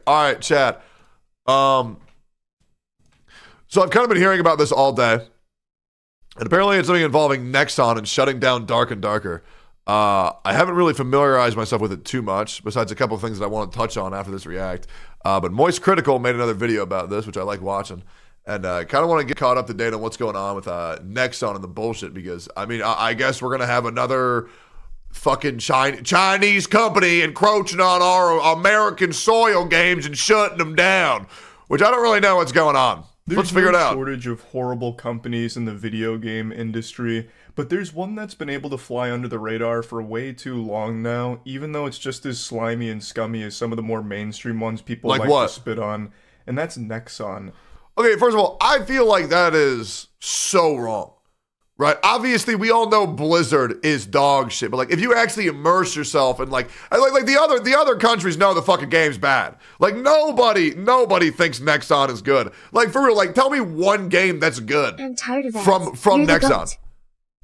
All right, chat. So I've kind of been hearing about this all day. And apparently it's something involving Nexon and shutting down Dark and Darker. I haven't really familiarized myself with it too much, besides a couple of things that I want to touch on after this react. But Moist Critical made another video about this, which I like watching. And kind of want to get caught up to date on what's going on with Nexon and the bullshit, because, I mean, I guess we're going to have another fucking Chinese company encroaching on our American soil games and shutting them down, which I don't really know what's going on. Let's figure it out. There's no shortage of horrible companies in the video game industry, but there's one that's been able to fly under the radar for way too long now, even though it's just as slimy and scummy as some of the more mainstream ones people like to spit on, and that's Nexon. Okay, first of all, I feel like that is so wrong, right? Obviously, we all know Blizzard is dog shit, but like, if you actually immerse yourself in like the other countries know the fucking game's bad. Like nobody thinks Nexon is good. Like for real, like tell me one game that's good. I'm tired of that. From Nexon.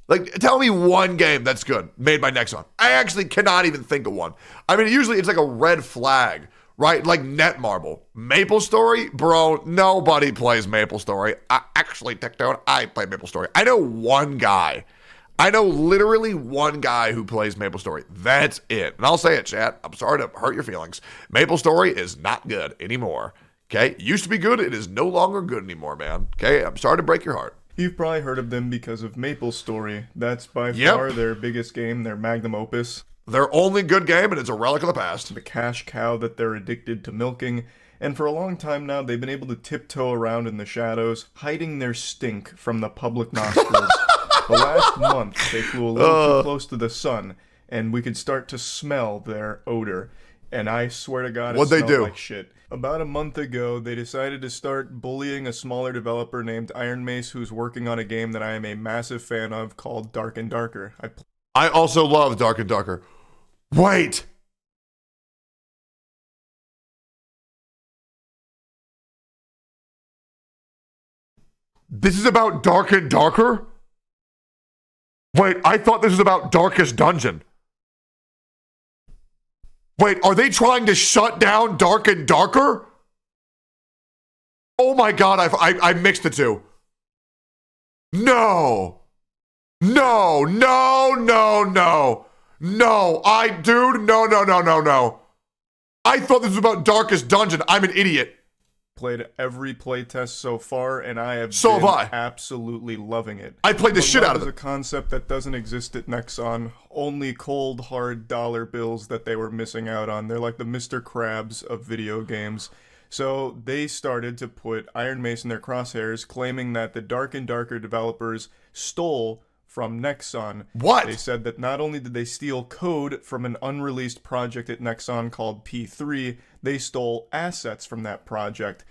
Like tell me one game that's good made by Nexon. I actually cannot even think of one. I mean, usually it's like a red flag. Right, like Netmarble. Maple Story? Bro, nobody plays Maple Story. Actually, Tectone, I play Maple Story. I know one guy. I know literally one guy who plays Maple Story. That's it. And I'll say it, chat. I'm sorry to hurt your feelings. Maple Story is not good anymore. Okay? It used to be good. It is no longer good anymore, man. Okay? I'm sorry to break your heart. You've probably heard of them because of Maple Story. That's by far their biggest game, their magnum opus. Their only good game, and it's a relic of the past. The cash cow that they're addicted to milking. And for a long time now, they've been able to tiptoe around in the shadows, hiding their stink from the public nostrils. The last month, they flew a little too close to the sun, and we could start to smell their odor. And I swear to God, it smelled like shit. About a month ago, they decided to start bullying a smaller developer named Iron Mace, who's working on a game that I am a massive fan of called Dark and Darker. I also love Dark and Darker. Wait! This is about Dark and Darker? Wait, I thought this was about Darkest Dungeon. Wait, are they trying to shut down Dark and Darker? Oh my god, I mixed the two. No! No, no, no, no. No, no. I thought this was about Darkest Dungeon. I'm an idiot. Played every playtest so far, and I have been absolutely loving it. I played the shit out of it. It's a concept that doesn't exist at Nexon. Only cold, hard dollar bills that they were missing out on. They're like the Mr. Krabs of video games. So they started to put Iron Mace in their crosshairs, claiming that the Dark and Darker developers stole from Nexon. What? They said that not only did they steal code from an unreleased project at Nexon called P3, they stole assets from that project.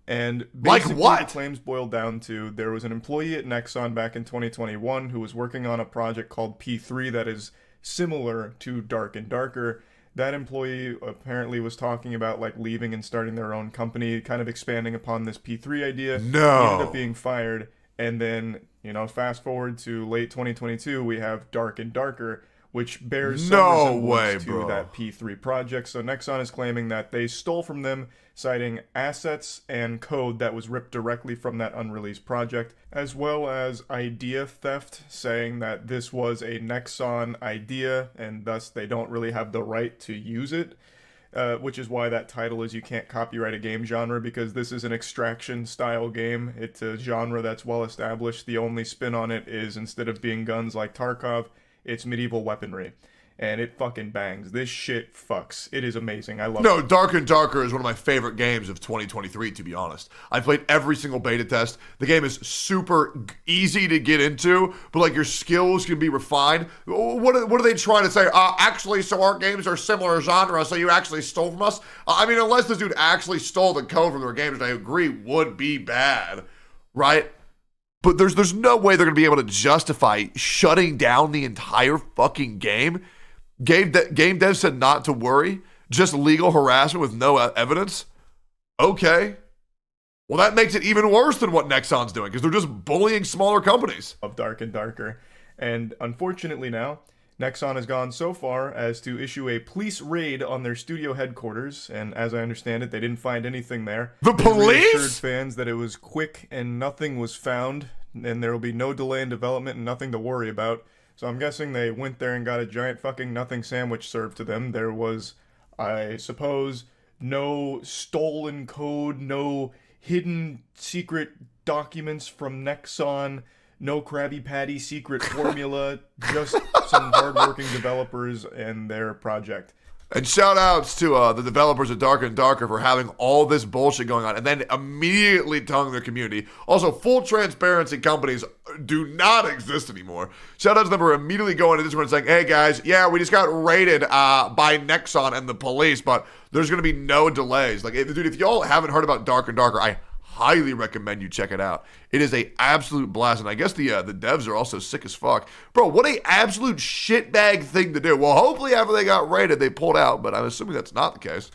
And basically, like what? The claims boiled down to there was an employee at Nexon back in 2021 who was working on a project called P3 that is similar to Dark and Darker. That employee apparently was talking about like leaving and starting their own company, kind of expanding upon this P3 idea. No. He ended up being fired, and then fast forward to late 2022, we have Dark and Darker, which bears some resemblance to that P3 project. So Nexon is claiming that they stole from them, citing assets and code that was ripped directly from that unreleased project, as well as idea theft, saying that this was a Nexon idea, and thus they don't really have the right to use it. Which is why that title is You Can't Copyright a Game Genre, because this is an extraction-style game. It's a genre that's well-established. The only spin on it is, instead of being guns like Tarkov, it's medieval weaponry. And it fucking bangs. This shit fucks. It is amazing. I love it. No, Dark and Darker is one of my favorite games of 2023, to be honest. I played every single beta test. The game is super easy to get into, but like your skills can be refined. What are they trying to say? Actually, so our games are similar genre, so you actually stole from us? I mean, unless this dude actually stole the code from their games, which I agree would be bad, right? But there's no way they're going to be able to justify shutting down the entire fucking game. Game dev said not to worry, just legal harassment with no evidence. Okay. Well, that makes it even worse than what Nexon's doing, because they're just bullying smaller companies. Of Dark and Darker. And unfortunately now, Nexon has gone so far as to issue a police raid on their studio headquarters, and as I understand it, they didn't find anything there. The They police? reassured fans that it was quick and nothing was found, and there will be no delay in development and nothing to worry about. So I'm guessing they went there and got a giant fucking nothing sandwich served to them. There was, I suppose, no stolen code, no hidden secret documents from Nexon, no Krabby Patty secret formula, just some hardworking developers and their project. And shout outs to the developers of Darker and Darker for having all this bullshit going on and then immediately telling their community. Also, full transparency companies do not exist anymore. Shout out to them for immediately going to Discord and saying, hey guys, yeah, we just got raided by Nexon and the police, but there's going to be no delays. Like, dude, if y'all haven't heard about Darker and Darker, I highly recommend you check it out. It is a absolute blast, and I guess the devs are also sick as fuck. Bro, what a absolute shitbag thing to do. Well, hopefully after they got raided, they pulled out, but I'm assuming that's not the case.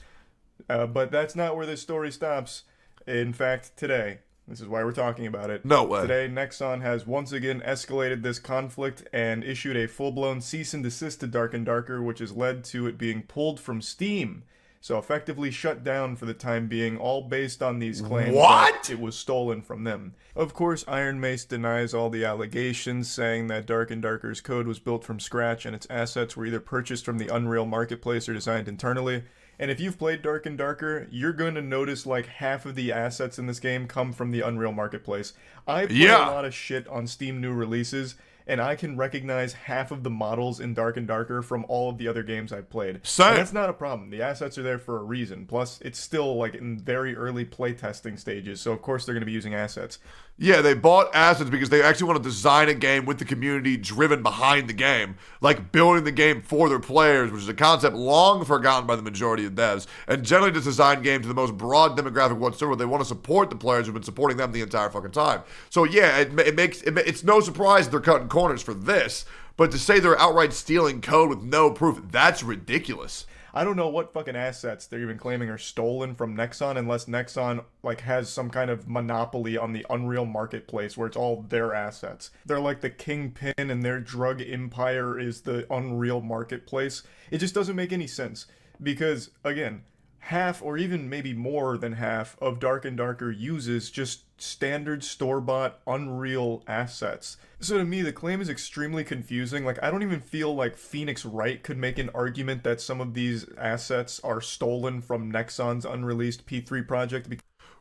But that's not where this story stops. In fact, today, this is why we're talking about it. No way. Today, Nexon has once again escalated this conflict and issued a full-blown cease and desist to Dark and Darker, which has led to it being pulled from Steam. So effectively shut down for the time being, all based on these claims that it was stolen from them. Of course, Iron Mace denies all the allegations, saying that Dark and Darker's code was built from scratch and its assets were either purchased from the Unreal Marketplace or designed internally. And if you've played Dark and Darker, you're going to notice like half of the assets in this game come from the Unreal Marketplace. I play a lot of shit on Steam new releases, and I can recognize half of the models in Dark and Darker from all of the other games I've played. Same. And that's not a problem. The assets are there for a reason. Plus, it's still like in very early playtesting stages, so of course they're going to be using assets. Yeah, they bought assets because they actually want to design a game with the community driven behind the game, like building the game for their players, which is a concept long forgotten by the majority of devs, and generally just design games to the most broad demographic whatsoever. They want to support the players who've been supporting them the entire fucking time. So yeah, it's no surprise they're cutting corners for this, but to say they're outright stealing code with no proof, that's ridiculous. I don't know what fucking assets they're even claiming are stolen from Nexon, unless Nexon like has some kind of monopoly on the Unreal Marketplace where it's all their assets. They're like the kingpin and their drug empire is the Unreal Marketplace. It just doesn't make any sense because, again, half or even maybe more than half of Dark and Darker uses just standard store-bought Unreal assets. So to me, the claim is extremely confusing. Like, I don't even feel like Phoenix Wright could make an argument that some of these assets are stolen from Nexon's unreleased P3 project.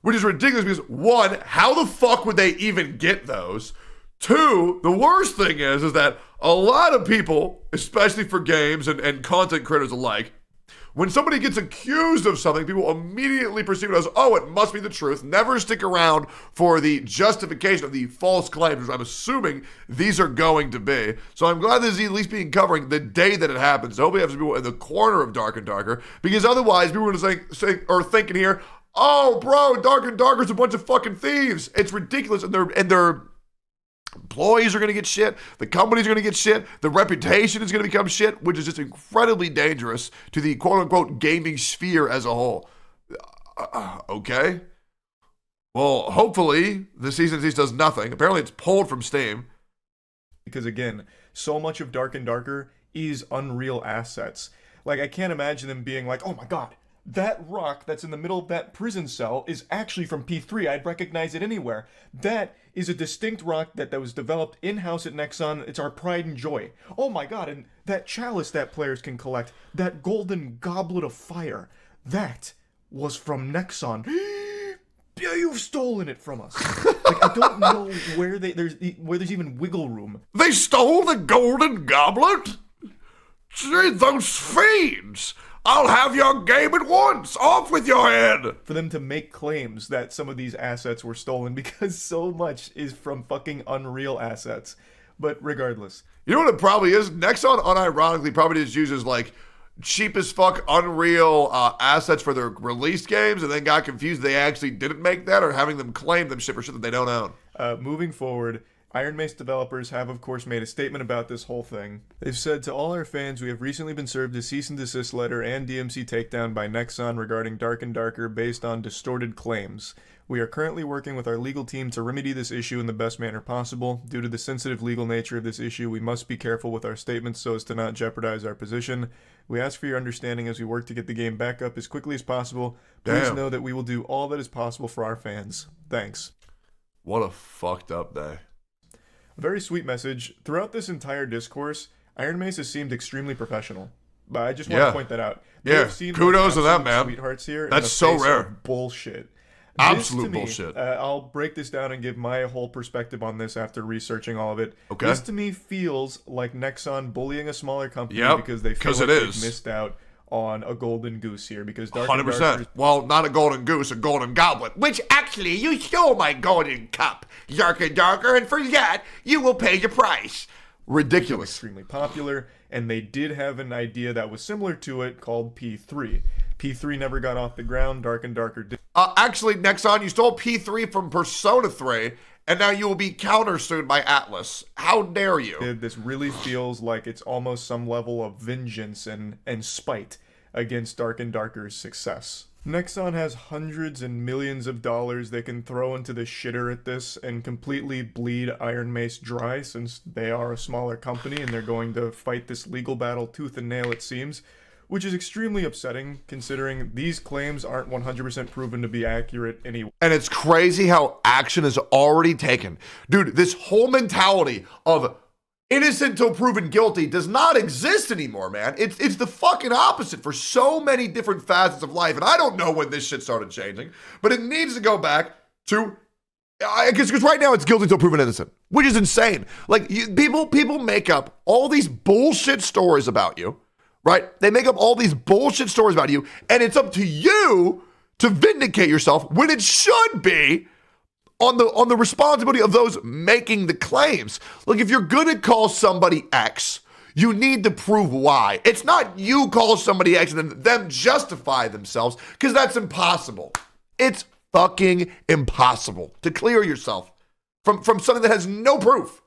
Which is ridiculous because, one, how the fuck would they even get those? Two, the worst thing is that a lot of people, especially for games and content creators alike, when somebody gets accused of something, people immediately perceive it as, oh, it must be the truth. Never stick around for the justification of the false claims, which I'm assuming these are going to be. So I'm glad this is at least being covering the day that it happens. I hope we have some people in the corner of Dark and Darker, because otherwise people are going to say or thinking here, oh, bro, Dark and Darker's a bunch of fucking thieves. It's ridiculous, and they're employees are going to get shit. The companies are going to get shit. The reputation is going to become shit, which is just incredibly dangerous to the quote-unquote gaming sphere as a whole. Okay. Well, hopefully the season 6 does nothing. Apparently it's pulled from Steam. Because again, so much of Dark and Darker is Unreal assets. Like, I can't imagine them being like, oh my god, that rock that's in the middle of that prison cell is actually from P3. I'd recognize it anywhere. That is a distinct rock that was developed in-house at Nexon. It's our pride and joy. Oh my god, and that chalice that players can collect, that golden goblet of fire, that was from Nexon. Yeah, you've stolen it from us. Like, I don't know where there's even wiggle room. They stole the golden goblet? Gee, those fiends! I'll have your game at once! Off with your head! For them to make claims that some of these assets were stolen, because so much is from fucking Unreal assets. But regardless. You know what it probably is? Nexon, unironically, probably just uses, like, cheap as fuck Unreal assets for their released games and then got confused they actually didn't make that or having them claim them shit for shit that they don't own. Moving forward, Iron Mace developers have, of course, made a statement about this whole thing. They've said, to all our fans, we have recently been served a cease and desist letter and DMC takedown by Nexon regarding Dark and Darker based on distorted claims. We are currently working with our legal team to remedy this issue in the best manner possible. Due to the sensitive legal nature of this issue, we must be careful with our statements so as to not jeopardize our position. We ask for your understanding as we work to get the game back up as quickly as possible. Please know that we will do all that is possible for our fans. Thanks. What a fucked up day. A very sweet message. Throughout this entire discourse, Iron Mace has seemed extremely professional. But I just want to point that out. Kudos to that, man. Sweethearts here. That's so rare. Bullshit. Absolute bullshit. I'll break this down and give my whole perspective on this after researching all of it. Okay. This to me feels like Nexon bullying a smaller company because they feel like they've missed out on a golden goose here. Because 100%. Well, not a golden goose, a golden goblet. Which actually, you stole my golden cup, Dark and Darker, and for that, you will pay your price. Ridiculous. Extremely popular, and they did have an idea that was similar to it called P3. P3 never got off the ground. Dark and Darker did. Actually, Nexon, you stole P3 from Persona 3, and now you will be countersued by Atlas. How dare you? This really feels like it's almost some level of vengeance and spite against Dark and Darker's success. Nexon has hundreds and millions of dollars they can throw into the shitter at this and completely bleed Iron Mace dry, since they are a smaller company and they're going to fight this legal battle tooth and nail, it seems. Which is extremely upsetting, considering these claims aren't 100% proven to be accurate anyway. And it's crazy how action is already taken. Dude, this whole mentality of innocent till proven guilty does not exist anymore, man. It's the fucking opposite for so many different facets of life. And I don't know when this shit started changing, but it needs to go back to, I guess, because right now it's guilty till proven innocent, which is insane. Like, people make up all these bullshit stories about you. Right? They make up all these bullshit stories about you, and it's up to you to vindicate yourself when it should be on the responsibility of those making the claims. Look, if you're gonna call somebody X, you need to prove Y. It's not you call somebody X and then them justify themselves, because that's impossible. It's fucking impossible to clear yourself from something that has no proof.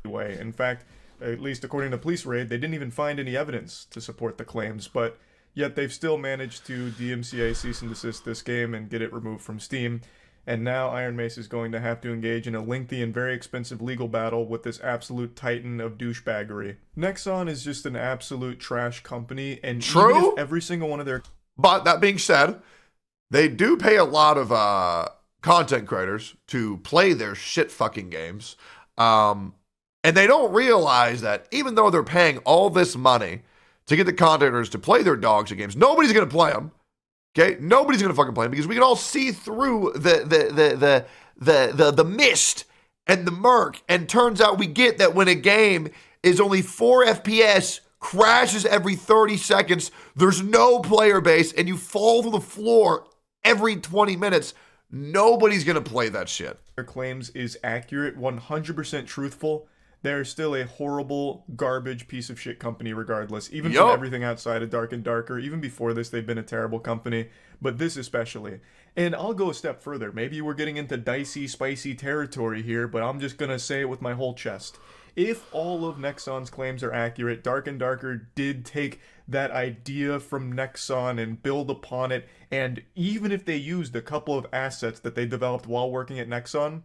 In fact, at least according to Police Raid, they didn't even find any evidence to support the claims, but yet they've still managed to DMCA cease and desist this game and get it removed from Steam. And now Iron Mace is going to have to engage in a lengthy and very expensive legal battle with this absolute titan of douchebaggery. Nexon is just an absolute trash company, and even if every single one of their... But that being said, they do pay a lot of content creators to play their shit fucking games. And they don't realize that even though they're paying all this money to get the content creators to play their dog shit games, nobody's going to play them. Okay? Nobody's going to fucking play them, because we can all see through the mist and the murk. And turns out we get that when a game is only 4 FPS, crashes every 30 seconds, there's no player base, and you fall to the floor every 20 minutes, nobody's going to play that shit. Their claims is accurate, 100% truthful. They're still a horrible, garbage piece of shit company regardless. Even from everything outside of Dark and Darker. Even before this, they've been a terrible company. But this especially. And I'll go a step further. Maybe we're getting into dicey, spicy territory here, but I'm just going to say it with my whole chest. If all of Nexon's claims are accurate, Dark and Darker did take that idea from Nexon and build upon it. And even if they used a couple of assets that they developed while working at Nexon,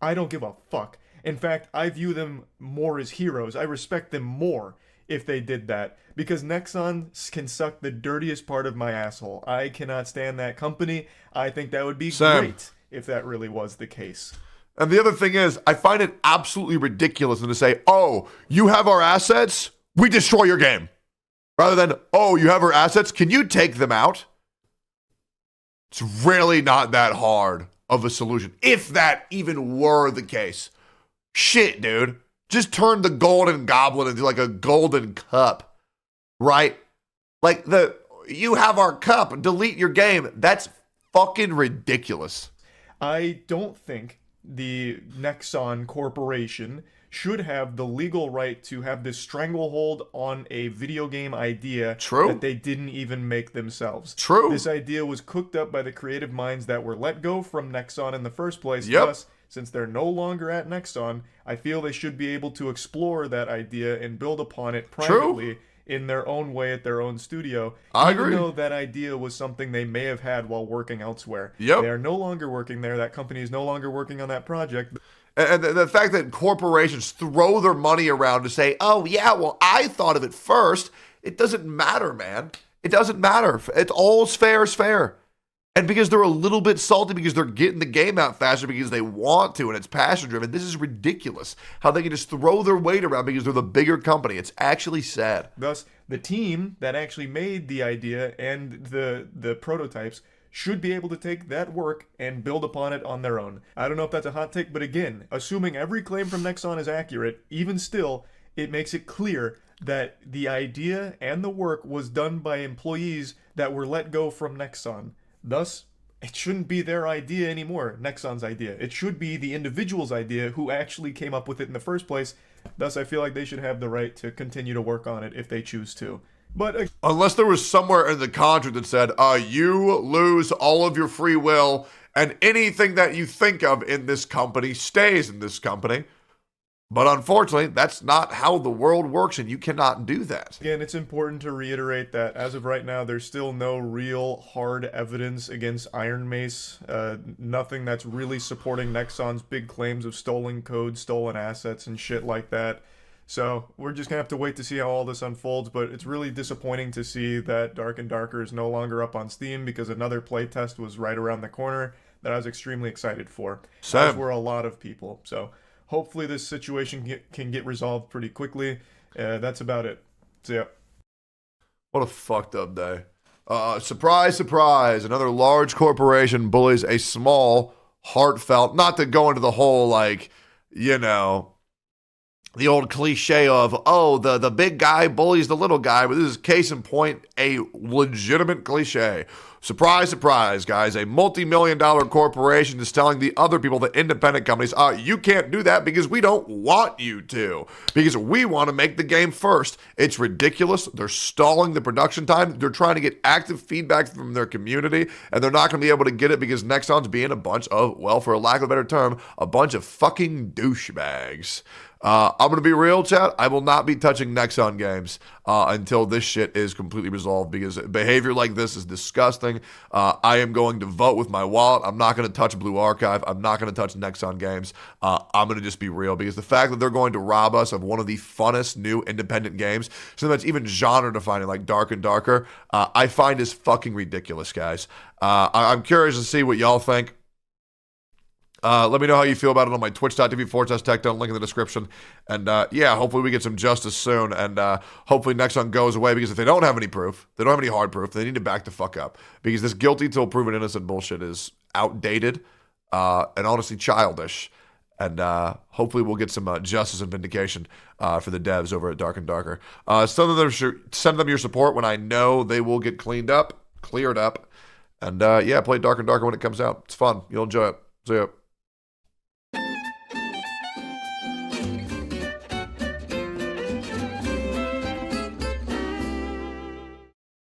I don't give a fuck. In fact, I view them more as heroes. I respect them more if they did that, because Nexon can suck the dirtiest part of my asshole. I cannot stand that company. I think that would be great if that really was the case. And the other thing is, I find it absolutely ridiculous to say, oh, you have our assets, we destroy your game. Rather than, oh, you have our assets, can you take them out? It's really not that hard of a solution, if that even were the case. Shit, dude. Just turn the golden goblet into like a golden cup, right? Like you have our cup, delete your game. That's fucking ridiculous. I don't think the Nexon Corporation should have the legal right to have this stranglehold on a video game idea that they didn't even make themselves. This idea was cooked up by the creative minds that were let go from Nexon in the first place. Thus, since they're no longer at Nexon, I feel they should be able to explore that idea and build upon it privately in their own way at their own studio. I even agree. though that idea was something they may have had while working elsewhere. Yep. They are no longer working there. That company is no longer working on that project. And the fact that corporations throw their money around to say, oh, yeah, well, I thought of it first. It doesn't matter, man. It doesn't matter. It's all's fair is fair. And because they're a little bit salty because they're getting the game out faster because they want to and it's passion driven, this is ridiculous. How they can just throw their weight around because they're the bigger company. It's actually sad. Thus, the team that actually made the idea and the prototypes should be able to take that work and build upon it on their own. I don't know if that's a hot take, but again, assuming every claim from Nexon is accurate, even still, it makes it clear that the idea and the work was done by employees that were let go from Nexon. Thus, it shouldn't be their idea anymore, Nexon's idea. It should be the individual's idea who actually came up with it in the first place. Thus, I feel like they should have the right to continue to work on it if they choose to. But unless there was somewhere in the contract that said, you lose all of your free will and anything that you think of in this company stays in this company. But unfortunately, that's not how the world works, and you cannot do that. Again, it's important to reiterate that as of right now, there's still no real hard evidence against Iron Mace. Nothing that's really supporting Nexon's big claims of stolen code, stolen assets, and shit like that. So we're just going to have to wait to see how all this unfolds, but it's really disappointing to see that Dark and Darker is no longer up on Steam because another playtest was right around the corner that I was extremely excited for. Same. As were a lot of people. So hopefully this situation can get resolved pretty quickly. That's about it. So yeah. What a fucked up day. Surprise, surprise. Another large corporation bullies a small, heartfelt, not to go into the whole, the old cliche of, the big guy bullies the little guy, but this is case in point, a legitimate cliche. Surprise, surprise, guys. A multi-million-dollar corporation is telling the other people, the independent companies, you can't do that because we don't want you to. Because we want to make the game first. It's ridiculous. They're stalling the production time. They're trying to get active feedback from their community, and they're not going to be able to get it because Nexon's being a bunch of, well, for a lack of a better term, a bunch of fucking douchebags. I'm going to be real, chat. I will not be touching Nexon games until this shit is completely resolved because behavior like this is disgusting. I am going to vote with my wallet. I'm not going to touch Blue Archive. I'm not going to touch Nexon games. I'm going to just be real because the fact that they're going to rob us of one of the funnest new independent games, something that's even genre defining like Dark and Darker, I find is fucking ridiculous, guys. I'm curious to see what y'all think. Let me know how you feel about it on my twitch.tv/Tectone, link in the description. And hopefully we get some justice soon. And hopefully Nexon goes away because if they don't have any proof, they don't have any hard proof, they need to back the fuck up. Because this guilty till proven innocent bullshit is outdated and honestly childish. And hopefully we'll get some justice and vindication for the devs over at Dark and Darker. Send them your support when I know they will get cleared up. And play Dark and Darker when it comes out. It's fun. You'll enjoy it. See ya.